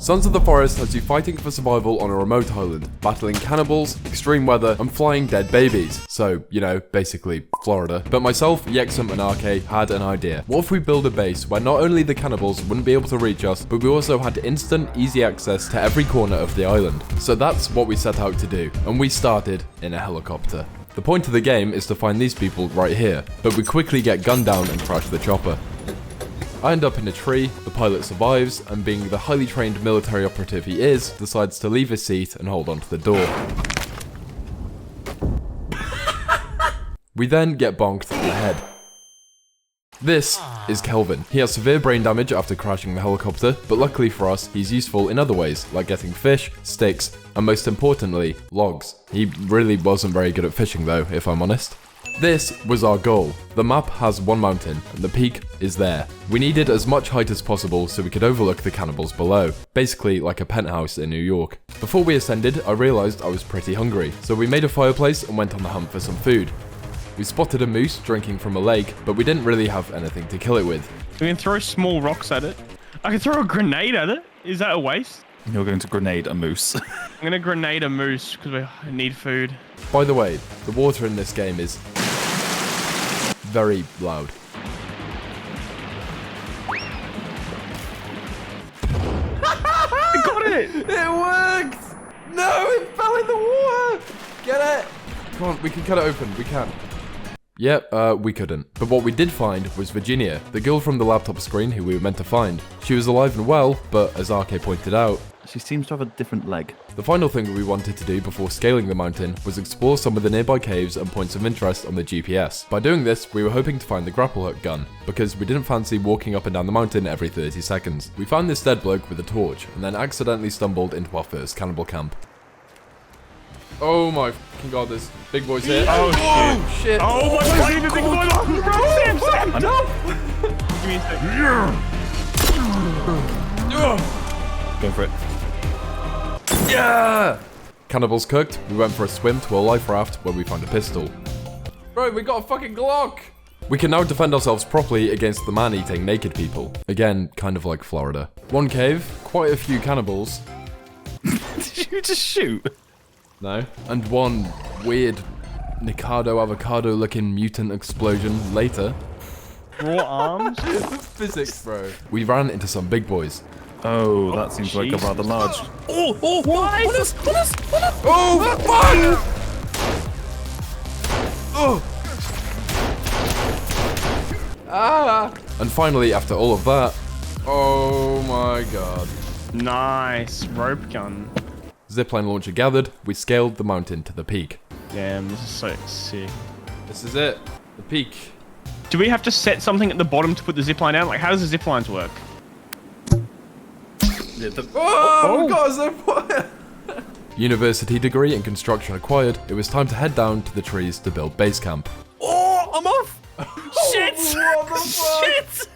Sons of the Forest has you fighting for survival on a remote island, battling cannibals, extreme weather, and flying dead babies. So, you know, basically Florida. But myself, Yexum, and RK had an idea. What if we build a base where not only the cannibals wouldn't be able to reach us, but we also had instant, easy access to every corner of the island? So that's what we set out to do, and we started in a helicopter. The point of the game is to find these people right here, but we quickly get gunned down and crash the chopper. I end up in a tree, the pilot survives, and being the highly trained military operative he is, decides to leave his seat and hold onto the door. We then get bonked in the head. This is Kelvin. He has severe brain damage after crashing the helicopter, but luckily for us, he's useful in other ways, like getting fish, sticks, and most importantly, logs. He really wasn't very good at fishing though, if I'm honest. This was our goal. The map has one mountain, and the peak is there. We needed as much height as possible so we could overlook the cannibals below, basically like a penthouse in New York. Before we ascended, I realised I was pretty hungry, so we made a fireplace and went on the hunt for some food. We spotted a moose drinking from a lake, but we didn't really have anything to kill it with. We can throw small rocks at it. I can throw a grenade at it. Is that a waste? You're going to grenade a moose. I'm going to grenade a moose because we need food. By the way, the water in this game is very loud. I got it! It worked! No, it fell in the water! Get it! Come on, we can cut it open, we can. Yep, we couldn't. But what we did find was Virginia, the girl from the laptop screen who we were meant to find. She was alive and well, but as RK pointed out, She seems to have a different leg. the final thing we wanted to do before scaling the mountain was explore some of the nearby caves and points of interest on the GPS. By doing this, we were hoping to find the grapple hook gun, because we didn't fancy walking up and down the mountain every 30 seconds. We found this dead bloke with a torch, and then accidentally stumbled into our first cannibal camp. Oh my fucking god, there's big boys here. Oh, shit. Oh my god, the big boy! Sam, no! Give me a second. Go for it. Yeah! Cannibals cooked, we went for a swim to a life raft where we found a pistol. Bro, we got a fucking Glock! We can now defend ourselves properly against the man-eating naked people. Again, kind of like Florida. One cave, quite a few cannibals. Did you just shoot? No. And one weird Nikado avocado looking mutant explosion later. Raw arms? Physics, bro. We ran into some big boys. Oh, that seems like a Jesus. rather large. Oh, what? Oh, fuck! Oh! Ah! And finally, after all of that, oh my god. Nice. Rope gun. Zipline launcher gathered, we scaled the mountain to the peak. Damn, this is so sick. This is it. The peak. Do we have to set something at the bottom to put the zipline down? Like, how does the ziplines work? Oh, God, zipline! University degree in construction acquired, it was time to head down to the trees to build base camp. Oh, I'm off! Shit! What the fuck? Shit!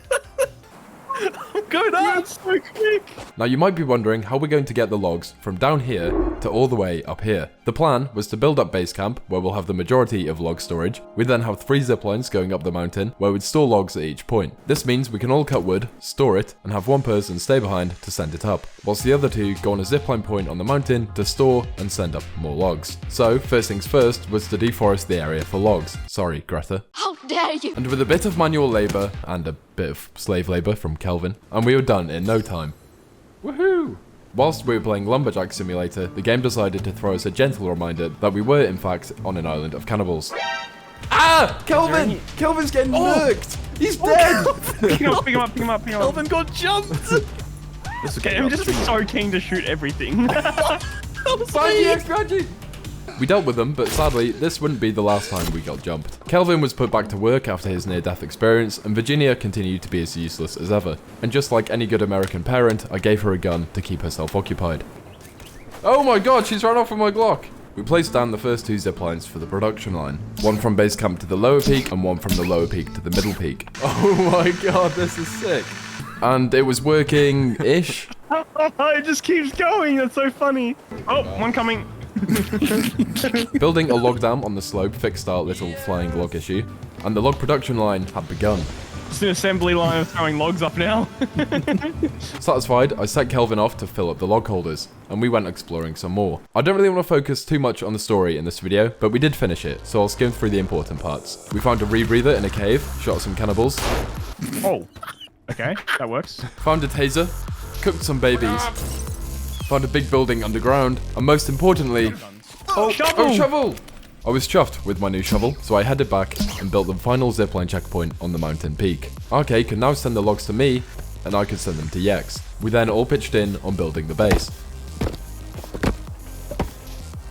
I'm going up! That's so quick. Now you might be wondering how we're going to get the logs from down here to all the way up here. The plan was to build up base camp where we'll have the majority of log storage. We then have 3 ziplines going up the mountain where we'd store logs at each point. This means we can all cut wood, store it, and have one person stay behind to send it up, whilst the other 2 go on a zipline point on the mountain to store and send up more logs. So first things first was to deforest the area for logs. Sorry, Greta. How dare you! And with a bit of manual labour and a bit of slave labour from Kelvin, and we were done in no time. Woohoo! Whilst we were playing Lumberjack Simulator, the game decided to throw us a gentle reminder that we were in fact on an island of cannibals. Ah! Kelvin! Kelvin's getting murked! He's dead! Pick him up, pick him up, pick him up, pick him up. Elvin got jumped! This Okay, I'm just so keen to shoot everything. We dealt with them, but sadly, this wouldn't be the last time we got jumped. Kelvin was put back to work after his near-death experience, and Virginia continued to be as useless as ever. And just like any good American parent, I gave her a gun to keep herself occupied. Oh my god, she's run off with my Glock! We placed down the first 2 ziplines for the production line. One from base camp to the lower peak, and one from the lower peak to the middle peak. Oh my god, this is sick. And it was working-ish. It just keeps going. That's so funny. Oh, one coming. Building a log dam on the slope fixed our little flying log issue, and the log production line had begun. It's an assembly line of throwing logs up now. Satisfied, I set Kelvin off to fill up the log holders, and we went exploring some more. I don't really want to focus too much on the story in this video, but we did finish it, so I'll skim through the important parts. We found a rebreather in a cave, shot some cannibals, Oh, okay, that works. found a taser, cooked some babies, found a big building underground, and most importantly, shovel! I was chuffed with my new shovel, so I headed back and built the final zipline checkpoint on the mountain peak. RK could now send the logs to me, and I could send them to Yex. We then all pitched in on building the base.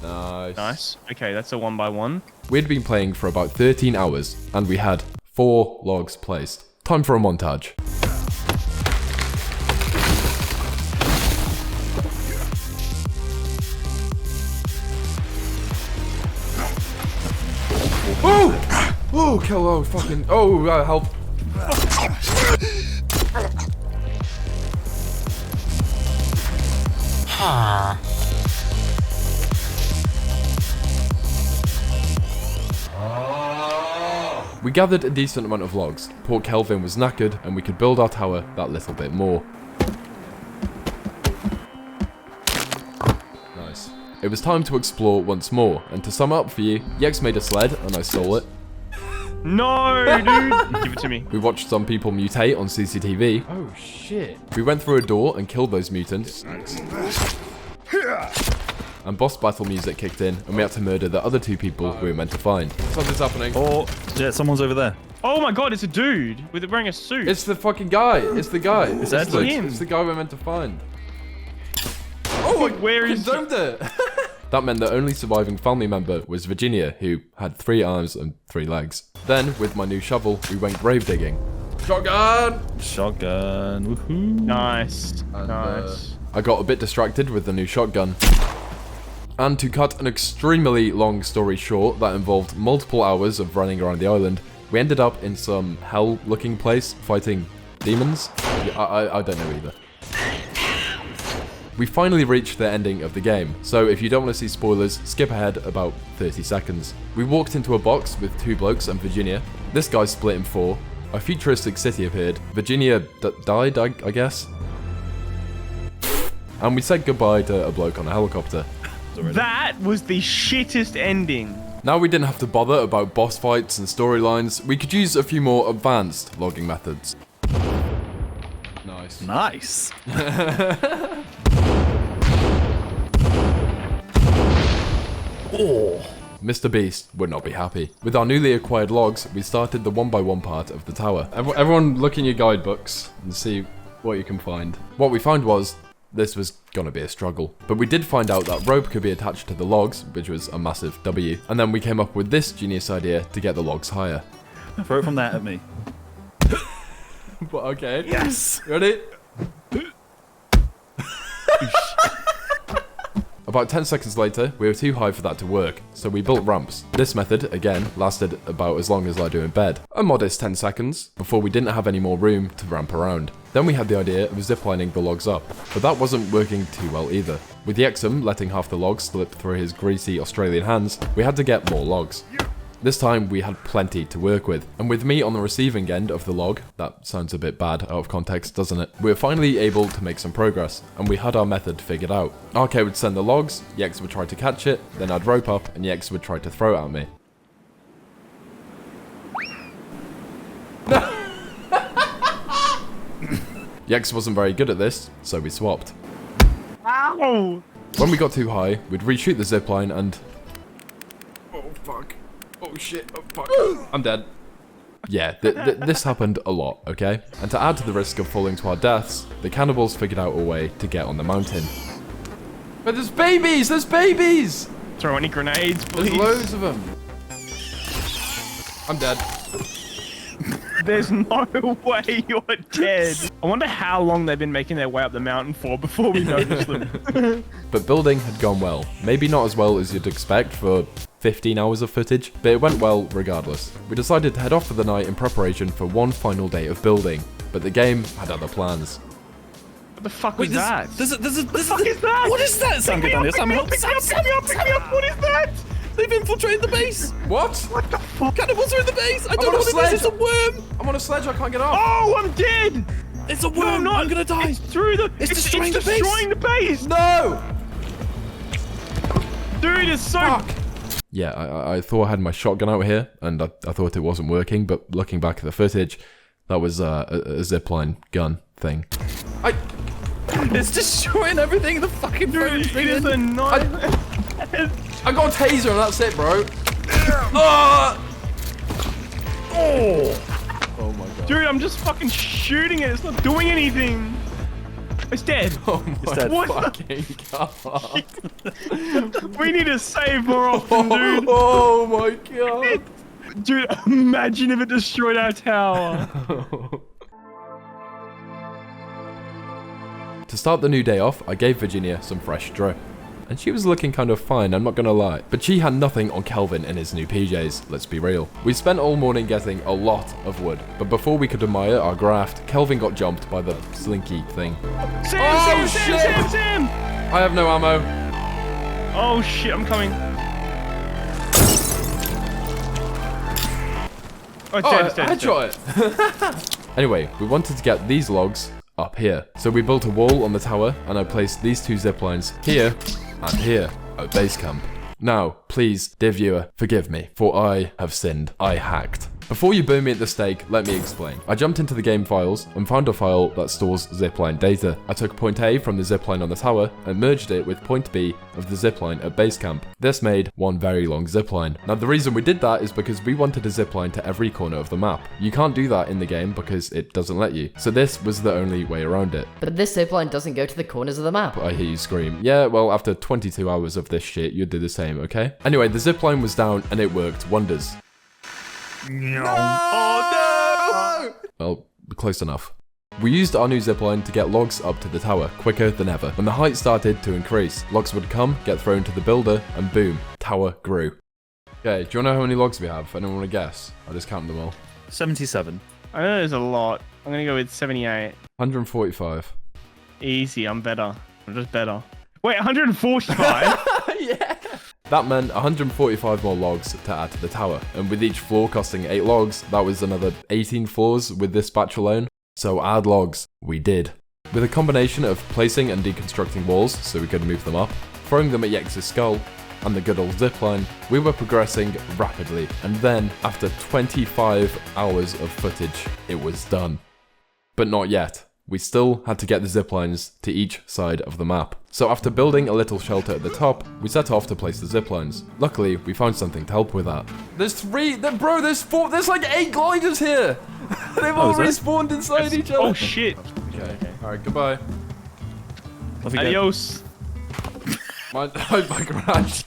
Nice. Okay, that's a 1x1. We'd been playing for about 13 hours, and we had 4 logs placed. Time for a montage. Oh! Oh, kill, oh, fucking, oh, help. We gathered a decent amount of logs. Poor Kelvin was knackered, and we could build our tower that little bit more. Nice. It was time to explore once more, and to sum up for you, Yex made a sled, and I stole it. No, dude. Give it to me. We watched some people mutate on CCTV. Oh, shit. We went through a door and killed those mutants. And boss battle music kicked in, and we had to murder the other 2 people we were meant to find. Something's happening. Oh, yeah, someone's over there. Oh my god, it's a dude wearing a suit. It's the fucking guy. It's the guy. It's Edward. It's the guy we're meant to find. Oh, Where is condoned it. That meant the only surviving family member was Virginia, who had 3 arms and 3 legs. Then, with my new shovel, we went grave digging. Shotgun! Shotgun. Woohoo. Nice. And, Nice. I got a bit distracted with the new shotgun. And to cut an extremely long story short that involved multiple hours of running around the island, we ended up in some hell-looking place fighting demons. I don't know either. We finally reached the ending of the game, so if you don't want to see spoilers, skip ahead about 30 seconds. We walked into a box with 2 blokes and Virginia. This guy split in 4. A futuristic city appeared. Virginia died, I guess. And we said goodbye to a bloke on a helicopter. That was the shittest ending. Now we didn't have to bother about boss fights and storylines, we could use a few more advanced logging methods. Nice. Nice. Oh. Mr. Beast would not be happy. With our newly acquired logs, we started the 1x1 part of the tower. Everyone look in your guidebooks and see what you can find. What we found was, this was gonna be a struggle. But we did find out that rope could be attached to the logs, which was a massive W. And then we came up with this genius idea to get the logs higher. Throw it from there at me. But okay. Yes. Ready? About 10 seconds later, we were too high for that to work, so we built ramps. This method, again, lasted about as long as I do in bed. A modest 10 seconds, before we didn't have any more room to ramp around. Then we had the idea of ziplining the logs up, but that wasn't working too well either. With Yexum letting half the logs slip through his greasy Australian hands, we had to get more logs. This time we had plenty to work with, and with me on the receiving end of the log, that sounds a bit bad out of context, doesn't it? We were finally able to make some progress, and we had our method figured out. RK would send the logs, Yex would try to catch it, then I'd rope up, and Yex would try to throw it at me. Yex wasn't very good at this, so we swapped. Ow! When we got too high, we'd reshoot the zipline and... Oh fuck. Oh shit, oh fuck. I'm dead. Yeah, this happened a lot, okay? And to add to the risk of falling to our deaths, the cannibals figured out a way to get on the mountain. But there's babies! There's babies! Throw any grenades, please. There's loads of them. I'm dead. There's no way you're dead. I wonder how long they've been making their way up the mountain for before we noticed them. But building had gone well. Maybe not as well as you'd expect for 15 hours of footage, but it went well regardless. We decided to head off for the night in preparation for one final day of building, but the game had other plans. What the fuck was that? There's What the fuck is that? What is that? Sam, get down here. Sam, help. Pick me up! What is that? They've infiltrated the base. What? What the fuck? Cannibals are in the base. I on don't know a what it is. sledge. It's a worm. I'm on a sledge, I can't get off. Oh, I'm dead. It's a No, worm. I'm not. I'm gonna die. It's through the. It's destroying the base. destroying the base. No! Dude, it's so. Fuck. Yeah, I thought I had my shotgun out here, and I thought it wasn't working, but looking back at the footage, that was a zipline gun thing. It's destroying everything. The fucking Dude, it is a nightmare. I got a taser and that's it, bro. Oh! Oh my god. Dude, I'm just fucking shooting it. It's not doing anything. It's dead. Oh my dead. What fucking god. We need to save more often, dude. Oh my god. Dude, imagine if it destroyed our tower. To start the new day off, I gave Virginia some fresh drip. And she was looking kind of fine, I'm not gonna lie. But she had nothing on Kelvin in his new PJs, let's be real. We spent all morning getting a lot of wood, but before we could admire our graft, Kelvin got jumped by the slinky thing. Sam, shit. Sam! I have no ammo. Oh shit, I'm coming. Oh, it's dead, it's dead, I it's dead. headshot it. Anyway, we wanted to get these logs up here. So we built a wall on the tower, and I placed these two zip lines here and here at base camp. Now, please, dear viewer, forgive me, for I have sinned. I hacked. Before you burn me at the stake, let me explain. I jumped into the game files and found a file that stores zipline data. I took point A from the zipline on the tower and merged it with point B of the zipline at base camp. This made one very long zipline. Now the reason we did that is because we wanted a zipline to every corner of the map. You can't do that in the game because it doesn't let you. So this was the only way around it. But this zipline doesn't go to the corners of the map. I hear you scream. Yeah, well, after 22 hours of this shit, you'd do the same, okay? Anyway, the zipline was down and it worked wonders. No. Oh no! Well, close enough. We used our new zipline to get logs up to the tower quicker than ever. When the height started to increase, logs would come, get thrown to the builder, and boom, tower grew. Okay, do you want to know how many logs we have? I don't want to guess. I'll just count them all. 77. I know there's a lot. I'm gonna go with 78. 145. Easy, I'm better. I'm just better. Wait, 145? Yeah! That meant 145 more logs to add to the tower, and with each floor costing 8 logs, that was another 18 floors with this batch alone. So add logs, we did. With a combination of placing and deconstructing walls so we could move them up, throwing them at Yex's skull, and the good old zipline, we were progressing rapidly, and then, after 25 hours of footage, it was done. But not yet. We still had to get the ziplines to each side of the map. So after building a little shelter at the top, we set off to place the ziplines. Luckily, we found something to help with that. There's 3, bro, there's 4, there's like 8 gliders here! They've all respawned inside each other. Oh shit. Okay, alright, goodbye. Off you go. Adios. My garage.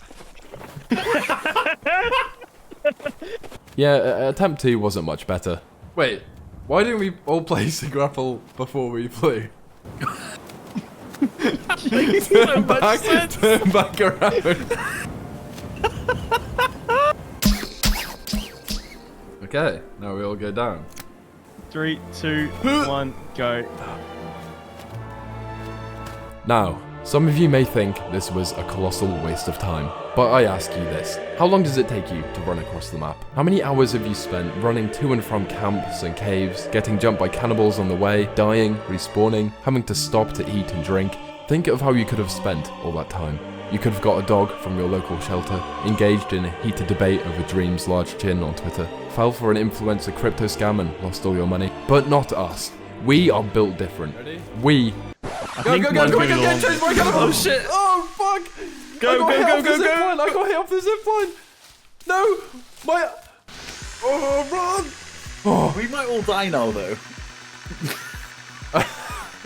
Yeah, attempt 2 wasn't much better. Wait, why didn't we all place a grapple before we flew? Turn back around. Okay, now we all go down. 3, 2, 1, go. Now, some of you may think this was a colossal waste of time, but I ask you this. How long does it take you to run across the map? How many hours have you spent running to and from camps and caves, getting jumped by cannibals on the way, dying, respawning, having to stop to eat and drink? Think of how you could have spent all that time. You could have got a dog from your local shelter, engaged in a heated debate over Dream's large chin on Twitter, fell for an influencer crypto scam and lost all your money. But not us. We are built different. Ready? We... Go, change my gun! Oh shit! Oh fuck! Go. I got hit off the zipline! No! My... Oh, run! Oh. We might all die now, though.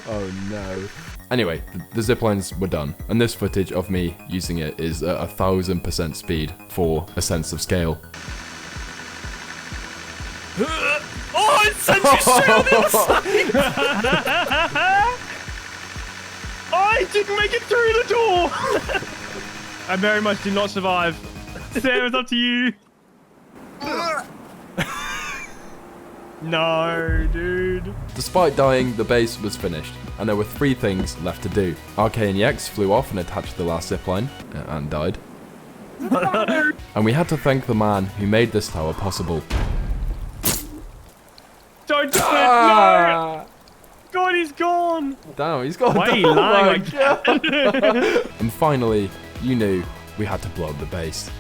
Oh no. Anyway, the ziplines were done, and this footage of me using it is at 1000% speed for a sense of scale. Oh, it sent you straight on the other side! I didn't make it through the door! I very much did not survive. Sam, it's up to you. No, dude. Despite dying, the base was finished, and there were 3 things left to do. RK and Yex flew off and attached the last zipline, and died. And we had to thank the man who made this tower possible. Don't do it! No! God, he's gone! Damn, he's got Why are you oh lying my like that? And finally, you knew we had to blow up the base.